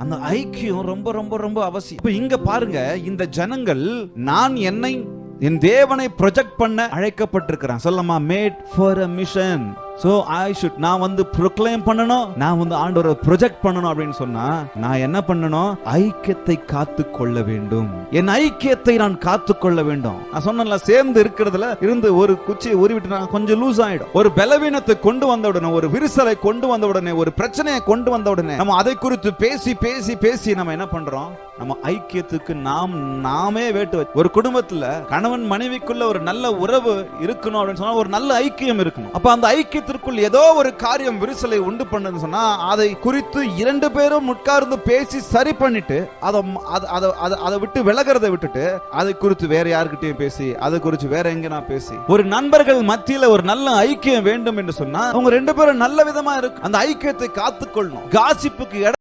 அந்த ஐக்கியம் ரொம்ப ரொம்ப ரொம்ப அவசியம். இப்ப இங்க பாருங்க, இந்த ஜனங்கள் நான் என்னை என் தேவனை ப்ரொஜெக்ட் பண்ண அழைக்கப்பட்டிருக்கிறேன். சொல்லமா, made for a mission. So I should, நான் வந்து ப்ரோக்ளைம் பண்ணணும், நான் வந்து ஆண்டவரை ப்ரொஜெக்ட் பண்ணணும் அப்படின்னு சொன்னா நான் என்ன பண்ணணும்? ஐக்கியத்தை காத்து கொள்ள வேண்டும். என் ஐக்கியத்தை நான் காத்து கொள்ள வேண்டும். நான் சொன்னல, சேர்ந்து இருக்கிறதுல இருந்து ஒரு குச்சியை உருவிட்டு நான் கொஞ்சம் லூஸ் ஆயிடும். ஒரு பலவீனத்தை கொண்டு வந்த உடனே, ஒரு விரிசலை கொண்டு வந்த உடனே, ஒரு பிரச்சனையை கொண்டு வந்த உடனே நம்ம அதை குறித்து பேசி பேசி பேசி நம்ம என்ன பண்றோம்? நம்ம ஐக்கியத்துக்கு நாமே வேட்டு வச்சு. ஒரு குடும்பத்துல கணவன் மனைவிக்குள்ள ஒரு நல்ல உறவு இருக்கணும் அப்படின்னு சொன்னா ஒரு நல்ல ஐக்கியம் இருக்கணும். அப்ப அந்த ஐக்கியத்திற்குள் ஏதோ ஒரு காரியம் விரிசலை உண்டு பண்ணுன்னு சொன்னா அதை குறித்து 2 பேரும் உட்கார்ந்து பேசி சரி பண்ணிட்டு அதை விட்டு விலகிறத விட்டுட்டு அதை குறித்து வேற யாருக்கிட்டையும் பேசி அதை குறித்து வேற எங்க நான் பேசி, ஒரு நண்பர்கள் மத்தியில ஒரு நல்ல ஐக்கியம் வேண்டும் என்று சொன்னா அவங்க 2 பேரும் நல்ல விதமா இருக்கு அந்த ஐக்கியத்தை காத்துக்கொள்ளணும். காசிப்புக்கு